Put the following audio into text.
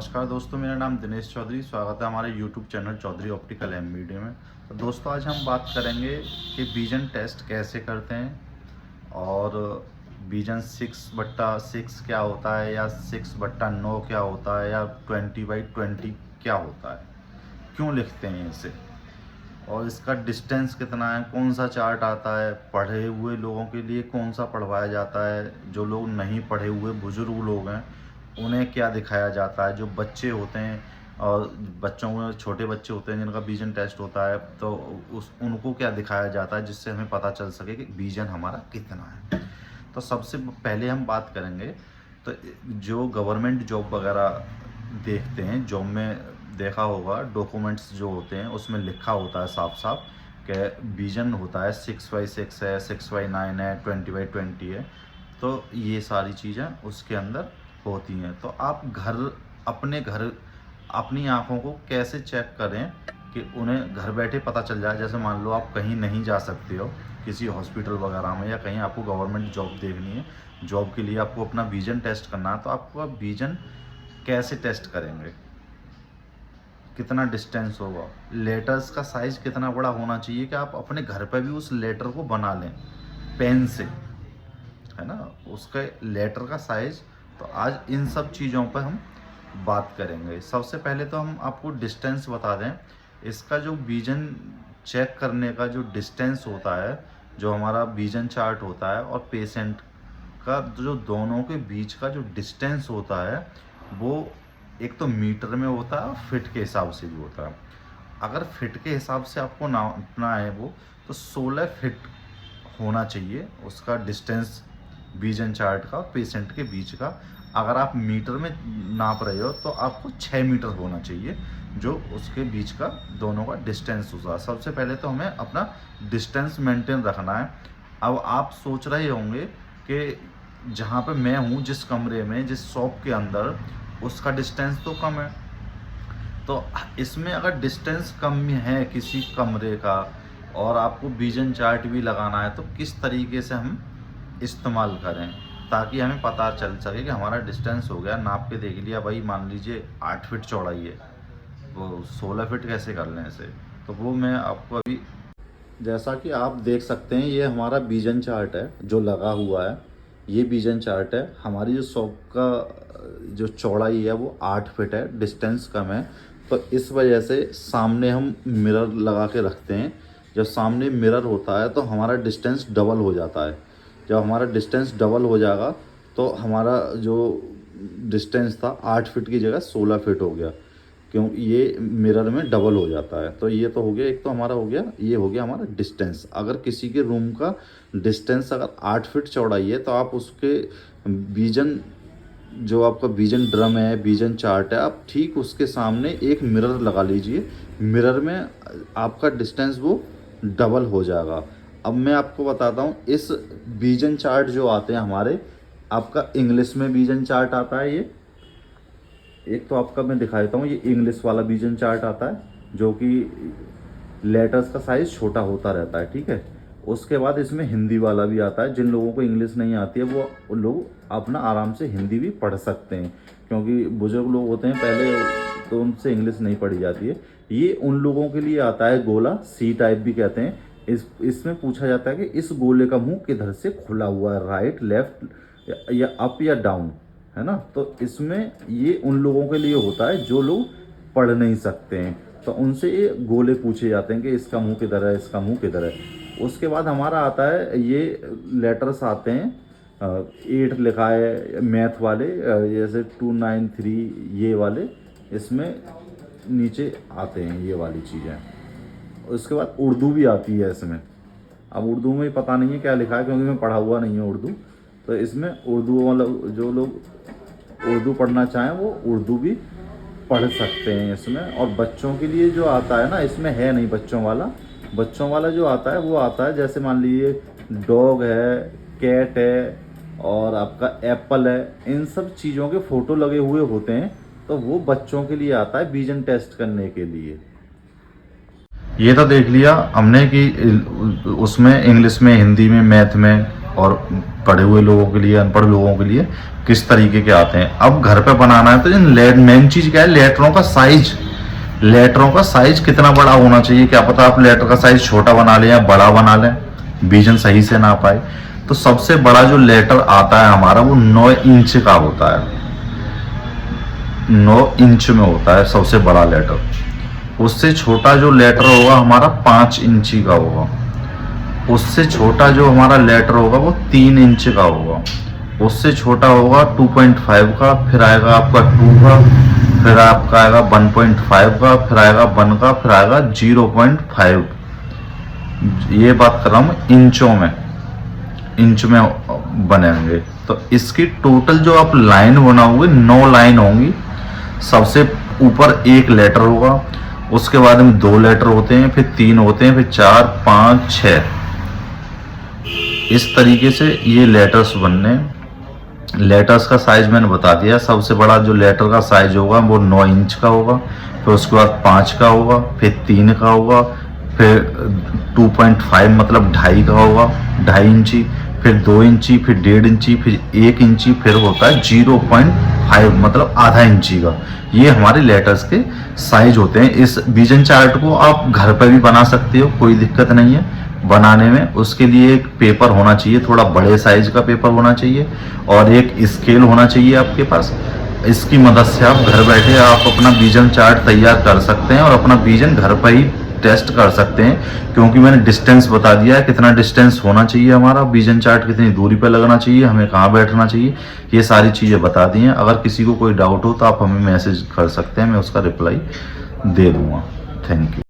नमस्कार दोस्तों, मेरा नाम दिनेश चौधरी। स्वागत है हमारे YouTube channel Chaudhary optical MBD में। तो दोस्तों, आज हम बात करेंगे कि विजन टेस्ट कैसे करते हैं और विजन 6/6 क्या होता है या 6/9 क्या होता है या 20/20 क्या होता है, क्यों लिखते हैं इसे और इसका डिस्टेंस कितना है, कौन सा चार्ट आता है, पढ़े हुए लोगों के लिए कौन सा पढ़वाया जाता है, जो लोग नहीं पढ़े हुए बुजुर्ग लोग हैं उन्हें क्या दिखाया जाता है, जो बच्चे होते हैं और बच्चों में छोटे बच्चे होते हैं जिनका विजन टेस्ट होता है तो उनको क्या दिखाया जाता है जिससे हमें पता चल सके कि विजन हमारा कितना है। तो सबसे पहले हम बात करेंगे तो जो गवर्नमेंट जॉब वगैरह देखते हैं, जॉब में देखा होगा डॉक्यूमेंट्स जो होते हैं उसमें लिखा होता है साफ साफ कि विजन होता है 6/6 है, 6/9 है, 20/20 है। तो ये सारी चीज़ें उसके अंदर होती हैं। तो आप अपने घर अपनी आँखों को कैसे चेक करें कि उन्हें घर बैठे पता चल जाए। जैसे मान लो आप कहीं नहीं जा सकते हो, किसी हॉस्पिटल वगैरह में, या कहीं आपको गवर्नमेंट जॉब देखनी है, जॉब के लिए आपको अपना विजन टेस्ट करना है, तो आपको विजन कैसे टेस्ट करेंगे, कितना डिस्टेंस होगा, लेटर्स का साइज़ कितना बड़ा होना चाहिए कि आप अपने घर पर भी उस लेटर को बना लें पेन से, है ना, उसके लेटर का साइज़। तो आज इन सब चीज़ों पर हम बात करेंगे। सबसे पहले तो हम आपको डिस्टेंस बता दें। इसका जो विजन चेक करने का जो डिस्टेंस होता है, जो हमारा विजन चार्ट होता है और पेशेंट का जो दोनों के बीच का जो डिस्टेंस होता है वो एक तो मीटर में होता है और फिट के हिसाब से भी होता है। अगर फिट के हिसाब से आपको नापना है वो तो 16 फिट होना चाहिए उसका डिस्टेंस विजन चार्ट का पेशेंट के बीच का। अगर आप मीटर में नाप रहे हो तो आपको 6 मीटर होना चाहिए जो उसके बीच का दोनों का डिस्टेंस होगा। सबसे पहले तो हमें अपना डिस्टेंस मेंटेन रखना है। अब आप सोच रहे होंगे कि जहाँ पे मैं हूँ, जिस कमरे में, जिस शॉप के अंदर, उसका डिस्टेंस तो कम है। तो इसमें अगर डिस्टेंस कम है किसी कमरे का और आपको विजन चार्ट भी लगाना है तो किस तरीके से हम इस्तेमाल करें ताकि हमें पता चल सके कि हमारा डिस्टेंस हो गया। नाप के देख लिया भाई, मान लीजिए 8 फीट चौड़ाई है, वो 16 फीट कैसे कर लें इसे, तो वो मैं आपको अभी, जैसा कि आप देख सकते हैं, ये हमारा विजन चार्ट है जो लगा हुआ है। ये विजन चार्ट है। हमारी जो शॉप का जो चौड़ाई है वो 8 फीट है, डिस्टेंस कम है। तो इस वजह से सामने हम मिरर लगा के रखते हैं। जब सामने मिरर होता है तो हमारा डिस्टेंस डबल हो जाता है। जब हमारा डिस्टेंस डबल हो जाएगा तो हमारा जो डिस्टेंस था 8 फीट की जगह 16 फीट हो गया, क्यों, ये मिरर में डबल हो जाता है। तो ये तो हो गया, एक तो हमारा हो गया, ये हो गया हमारा डिस्टेंस। अगर किसी के रूम का डिस्टेंस अगर 8 फीट चौड़ाई है तो आप उसके विजन, जो आपका विजन ड्रम है, विजन चार्ट है, आप ठीक उसके सामने एक मिरर लगा लीजिए। मिरर में आपका डिस्टेंस वो डबल हो जाएगा। अब मैं आपको बताता हूँ, इस विजन चार्ट जो आते हैं हमारे, आपका इंग्लिश में विजन चार्ट आता है। ये एक तो आपका मैं दिखा देता हूँ, ये इंग्लिश वाला विजन चार्ट आता है जो कि लेटर्स का साइज़ छोटा होता रहता है, ठीक है। उसके बाद इसमें हिंदी वाला भी आता है। जिन लोगों को इंग्लिश नहीं आती है वो उन लोग अपना आराम से हिंदी भी पढ़ सकते हैं, क्योंकि बुजुर्ग लोग होते हैं पहले तो उनसे इंग्लिश नहीं पढ़ी जाती है। ये उन लोगों के लिए आता है गोला, सी टाइप भी कहते हैं। इसमें पूछा जाता है कि इस गोले का मुंह किधर से खुला हुआ है, राइट, लेफ्ट या अप या डाउन, है ना। तो इसमें ये उन लोगों के लिए होता है जो लोग पढ़ नहीं सकते हैं, तो उनसे ये गोले पूछे जाते हैं कि इसका मुंह किधर है, इसका मुंह किधर है। उसके बाद हमारा आता है, ये लेटर्स आते हैं 8 लिखा है मैथ वाले, जैसे 293 ये वाले इसमें नीचे आते हैं, ये वाली चीज़ें। उसके बाद उर्दू भी आती है इसमें। अब उर्दू में पता नहीं है क्या लिखा है क्योंकि मैं पढ़ा हुआ नहीं हूँ उर्दू। तो इसमें उर्दू वाला, जो लोग उर्दू पढ़ना चाहें वो उर्दू भी पढ़ सकते हैं इसमें। और बच्चों के लिए जो आता है ना, इसमें है नहीं बच्चों वाला जो आता है वो आता है, जैसे मान लीजिए डॉग है, कैट है और आपका एप्पल है, इन सब चीज़ों के फ़ोटो लगे हुए होते हैं। तो वो बच्चों के लिए आता है विजन टेस्ट करने के लिए। ये तो देख लिया हमने कि उसमें इंग्लिश में, हिंदी में, मैथ में और पढ़े हुए लोगों के लिए, अनपढ़ लोगों के लिए किस तरीके के आते हैं। अब घर पे बनाना है तो मेन चीज़ क्या है, लेटरों का साइज। लेटरों का साइज कितना बड़ा होना चाहिए, क्या पता आप लेटर का साइज छोटा बना लें या बड़ा बना लें, विजन सही से ना पाए। तो सबसे बड़ा जो लेटर आता है हमारा वो 9 इंच का होता है, 9 इंच में होता है सबसे बड़ा लेटर। उससे छोटा जो लेटर होगा हमारा 5 इंची का होगा। उससे छोटा जो हमारा लेटर होगा वो 3 इंच का होगा। उससे छोटा होगा 2.5 का, फिर आएगा आपका 2 का, फिर आपका आएगा 1.5 का, फिर आएगा 1 का, फिर आएगा 0.5। ये बात कर रहा हूँ इंचों में, इंच में बनेंगे। तो इसकी टोटल जो आप लाइन बनाओगे 9 लाइन होंगी। सबसे ऊपर एक लेटर होगा, उसके बाद में 2 लेटर होते हैं, फिर 3 होते हैं, फिर 4, 5, 6। इस तरीके से ये लेटर्स बनने। लेटर्स का साइज मैंने बता दिया। सबसे बड़ा जो लेटर का साइज होगा वो 9 इंच का होगा, फिर उसके बाद 5 का होगा, फिर 3 का होगा, फिर 2.5 मतलब 2.5 का होगा, 2.5 इंची, फिर 2 इंची, फिर 1.5 इंची, फिर 1 इंची, फिर होता है 0.5 मतलब आधा इंची का। ये हमारे लेटर्स के साइज होते हैं। इस विजन चार्ट को आप घर पर भी बना सकते हो, कोई दिक्कत नहीं है बनाने में। उसके लिए एक पेपर होना चाहिए, थोड़ा बड़े साइज का पेपर होना चाहिए, और एक स्केल होना चाहिए आपके पास। इसकी मदद से आप घर बैठे आप अपना विजन चार्ट तैयार कर सकते हैं और अपना विजन घर पर ही टेस्ट कर सकते हैं। क्योंकि मैंने डिस्टेंस बता दिया है, कितना डिस्टेंस होना चाहिए हमारा, विजन चार्ट कितनी दूरी पर लगना चाहिए, हमें कहाँ बैठना चाहिए, ये सारी चीज़ें बता दी हैं। अगर किसी को कोई डाउट हो तो आप हमें मैसेज कर सकते हैं, मैं उसका रिप्लाई दे दूँगा। Thank you.